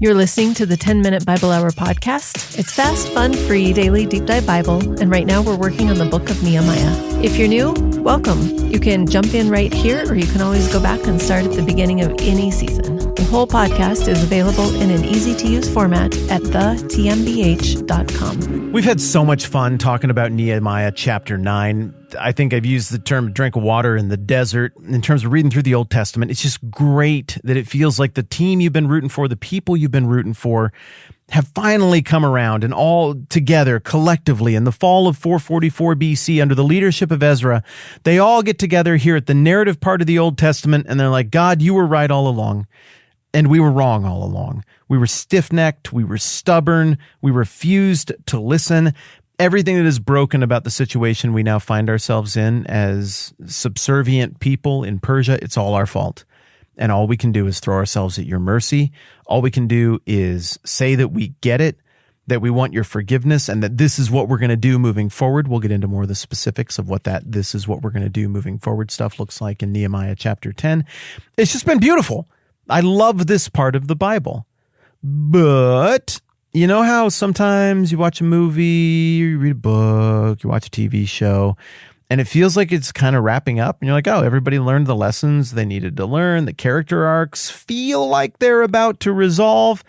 You're listening to the 10-Minute Bible Hour podcast. It's fast, fun, free, daily deep dive Bible, and right now we're working on the book of Nehemiah. If you're new, welcome. You can jump in right here, or you can always go back and start at the beginning of any season. The whole podcast is available in an easy-to-use format at thetmbh.com. We've had so much fun talking about Nehemiah chapter 9. I think I've used the term drink water in the desert in terms of reading through the Old Testament. It's just great that it feels like the team you've been rooting for, the people you've been rooting for, have finally come around and all together collectively in the fall of 444 BC under the leadership of Ezra. They all get together here at the narrative part of the Old Testament and they're like, God, you were right all along. And we were wrong all along. We were stiff-necked. We were stubborn. We refused to listen. Everything that is broken about the situation we now find ourselves in as subservient people in Persia, it's all our fault. And all we can do is throw ourselves at your mercy. All we can do is say that we get it, that we want your forgiveness, and that this is what we're going to do moving forward. We'll get into more of the specifics of what that this is what we're going to do moving forward stuff looks like in Nehemiah chapter 10. It's just been beautiful. I love this part of the Bible. But you know how sometimes you watch a movie, you read a book, you watch a TV show, and it feels like it's kind of wrapping up. And you're like, oh, everybody learned the lessons they needed to learn. The character arcs feel like they're about to resolve.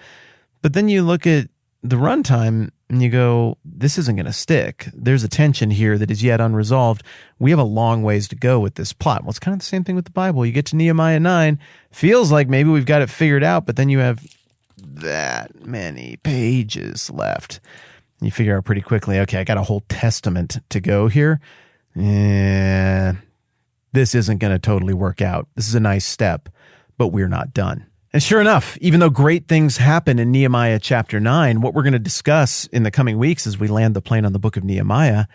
But then you look at the runtime and you go, this isn't going to stick. There's a tension here that is yet unresolved. We have a long ways to go with this plot. Well, it's kind of the same thing with the Bible. You get to Nehemiah 9, feels like maybe we've got it figured out, but then you have that many pages left. And you figure out pretty quickly, okay, I got a whole testament to go here. This isn't going to totally work out. This is a nice step, but we're not done. And sure enough, even though great things happen in Nehemiah chapter 9, what we're going to discuss in the coming weeks as we land the plane on the book of Nehemiah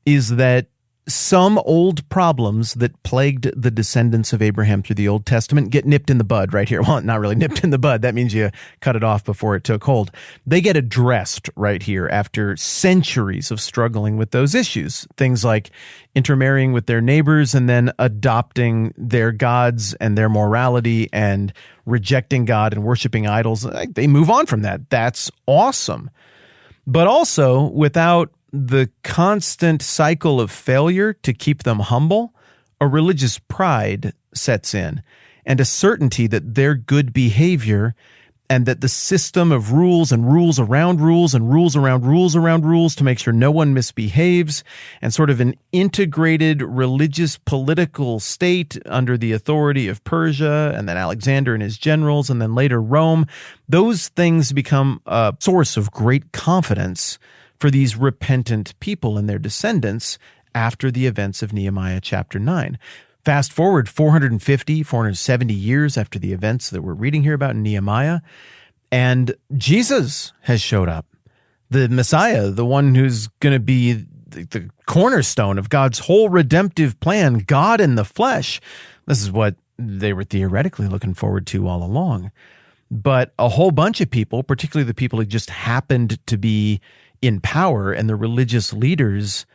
is that some old problems that plagued the descendants of Abraham through the Old Testament get nipped in the bud right here. Well, not really nipped in the bud. That means you cut it off before it took hold. They get addressed right here after centuries of struggling with those issues. Things like intermarrying with their neighbors and then adopting their gods and their morality and rejecting God and worshiping idols. They move on from that. That's awesome. But also, without the constant cycle of failure to keep them humble, a religious pride sets in, and a certainty that their good behavior and that the system of rules and rules around rules and rules around rules around rules to make sure no one misbehaves, and sort of an integrated religious political state under the authority of Persia and then Alexander and his generals and then later Rome, those things become a source of great confidence for these repentant people and their descendants after the events of Nehemiah chapter 9. Fast forward 470 years after the events that we're reading here about in Nehemiah, and Jesus has showed up. The Messiah, the one who's going to be the cornerstone of God's whole redemptive plan, God in the flesh. This is what they were theoretically looking forward to all along. But a whole bunch of people, particularly the people who just happened to be in power and the religious leaders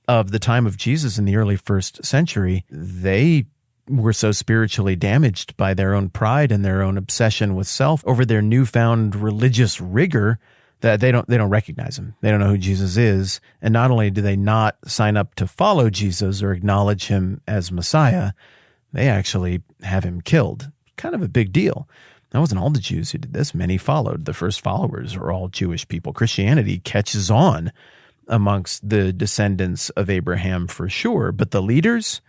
of the time of Jesus in the early first century, they were so spiritually damaged by their own pride and their own obsession with self over their newfound religious rigor that they don't recognize him. They don't know who Jesus is. And not only do they not sign up to follow Jesus or acknowledge him as Messiah, they actually have him killed. Kind of a big deal. That wasn't all the Jews who did this. Many followed. The first followers were all Jewish people. Christianity catches on amongst the descendants of Abraham for sure. But the leaders,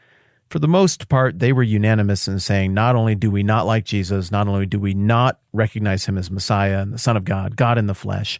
for the most part, they were unanimous in saying, not only do we not like Jesus, not only do we not recognize him as Messiah and the Son of God, God in the flesh,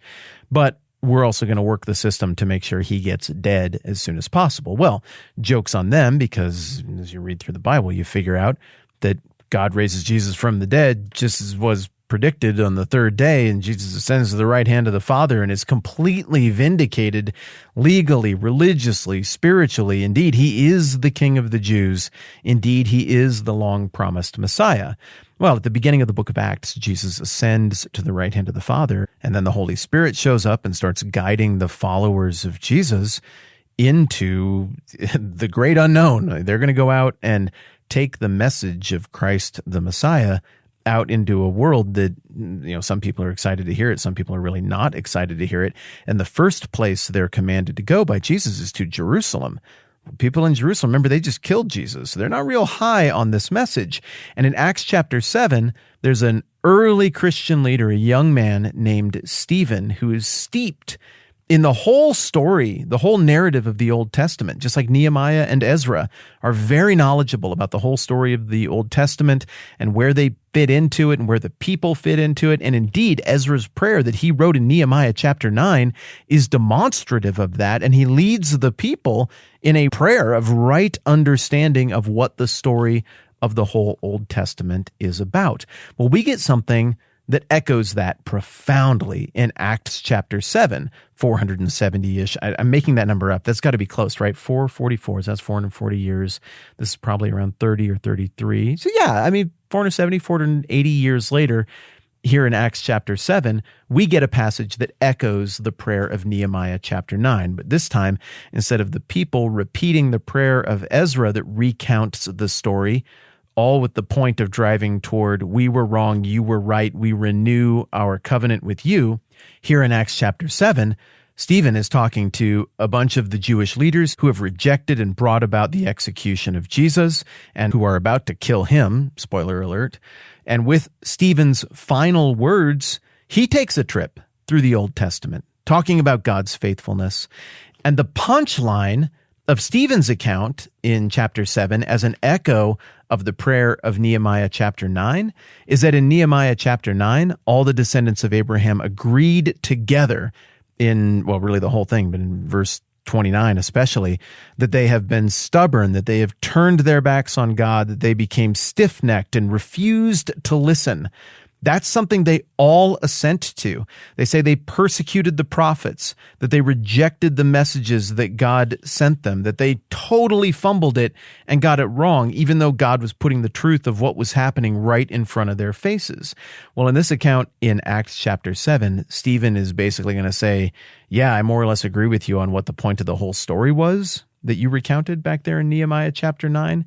but we're also going to work the system to make sure he gets dead as soon as possible. Well, joke's on them, because as you read through the Bible, you figure out that God raises Jesus from the dead just as was predicted on the third day, and Jesus ascends to the right hand of the Father and is completely vindicated legally, religiously, spiritually. Indeed, he is the King of the Jews. Indeed, he is the long-promised Messiah. Well, at the beginning of the book of Acts, Jesus ascends to the right hand of the Father, and then the Holy Spirit shows up and starts guiding the followers of Jesus into the great unknown. They're going to go out and take the message of Christ the Messiah out into a world that Some people are excited to hear it. Some people are really not excited to hear it. And the first place they're commanded to go by Jesus is to Jerusalem. People in Jerusalem, remember, they just killed Jesus. So they're not real high on this message. And in Acts chapter 7, there's an early Christian leader, a young man named Stephen, who is steeped in the whole story, the whole narrative of the Old Testament, just like Nehemiah and Ezra are very knowledgeable about the whole story of the Old Testament and where they fit into it and where the people fit into it. And indeed, Ezra's prayer that he wrote in Nehemiah chapter 9 is demonstrative of that. And he leads the people in a prayer of right understanding of what the story of the whole Old Testament is about. Well, we get something that echoes that profoundly in Acts chapter 7, 470-ish. I'm making that number up. That's got to be close, right? 444, so that's 440 years. This is probably around 30 or 33. So yeah, 470, 480 years later, here in Acts chapter 7, we get a passage that echoes the prayer of Nehemiah chapter 9. But this time, instead of the people repeating the prayer of Ezra that recounts the story, all with the point of driving toward, we were wrong, you were right, we renew our covenant with you. Here in Acts chapter 7, Stephen is talking to a bunch of the Jewish leaders who have rejected and brought about the execution of Jesus and who are about to kill him, spoiler alert. And with Stephen's final words, he takes a trip through the Old Testament, talking about God's faithfulness. And the punchline of Stephen's account in chapter 7 as an echo of the prayer of Nehemiah chapter 9 is that in Nehemiah chapter 9, all the descendants of Abraham agreed together in, well, really the whole thing, but in verse 29 especially, that they have been stubborn, that they have turned their backs on God, that they became stiff-necked and refused to listen. That's something they all assent to. They say they persecuted the prophets, that they rejected the messages that God sent them, that they totally fumbled it and got it wrong, even though God was putting the truth of what was happening right in front of their faces. Well, in this account in Acts chapter 7, Stephen is basically going to say, yeah, I more or less agree with you on what the point of the whole story was that you recounted back there in Nehemiah chapter 9,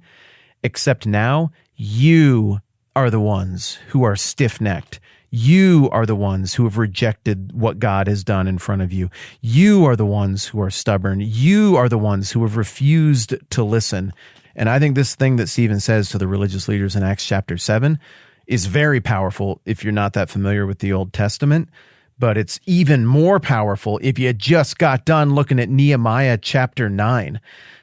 except now you are the ones who are stiff-necked. You are the ones who have rejected what God has done in front of you. You are the ones who are stubborn. You are the ones who have refused to listen. And I think this thing that Stephen says to the religious leaders in Acts chapter 7 is very powerful if you're not that familiar with the Old Testament, but it's even more powerful if you just got done looking at Nehemiah chapter 9.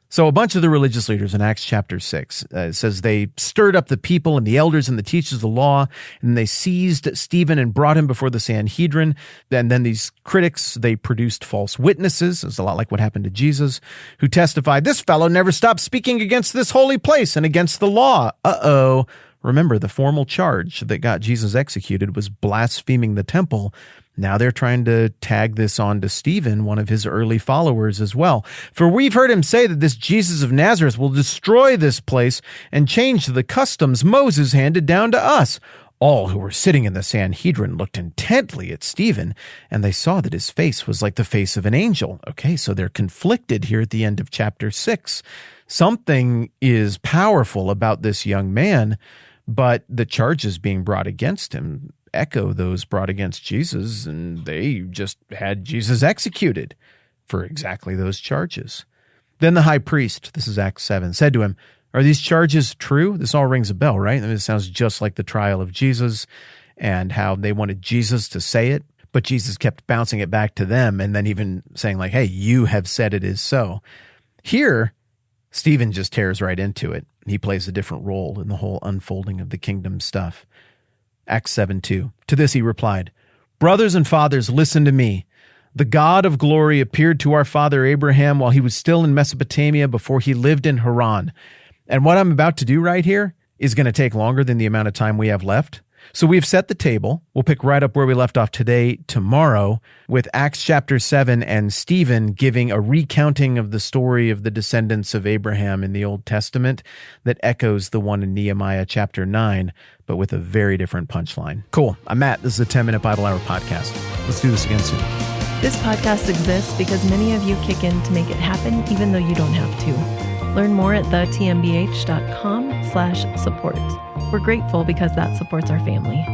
So a bunch of the religious leaders in Acts chapter 6 says they stirred up the people and the elders and the teachers of the law, and they seized Stephen and brought him before the Sanhedrin. And then these critics, they produced false witnesses. It's a lot like what happened to Jesus, who testified, this fellow never stopped speaking against this holy place and against the law. Uh-oh. Remember, the formal charge that got Jesus executed was blaspheming the temple. Now they're trying to tag this on to Stephen, one of his early followers as well. For we've heard him say that this Jesus of Nazareth will destroy this place and change the customs Moses handed down to us. All who were sitting in the Sanhedrin looked intently at Stephen, and they saw that his face was like the face of an angel. Okay, so they're conflicted here at the end of chapter 6. Something is powerful about this young man, but the charges being brought against him echo those brought against Jesus, and they just had Jesus executed for exactly those charges. Then the high priest, this is Acts 7, said to him, are these charges true? This all rings a bell, right? It sounds just like the trial of Jesus and how they wanted Jesus to say it, but Jesus kept bouncing it back to them and then even saying like, hey, you have said it is so. Here, Stephen just tears right into it. He plays a different role in the whole unfolding of the kingdom stuff. Acts 7:2. To this he replied, brothers and fathers, listen to me. The God of glory appeared to our father Abraham while he was still in Mesopotamia before he lived in Haran. And what I'm about to do right here is going to take longer than the amount of time we have left. So we've set the table. We'll pick right up where we left off today, tomorrow, with Acts chapter 7 and Stephen giving a recounting of the story of the descendants of Abraham in the Old Testament that echoes the one in Nehemiah chapter 9, but with a very different punchline. Cool. I'm Matt. This is a 10-Minute Bible Hour podcast. Let's do this again soon. This podcast exists because many of you kick in to make it happen, even though you don't have to. Learn more at thetmbh.com/support. We're grateful because that supports our family.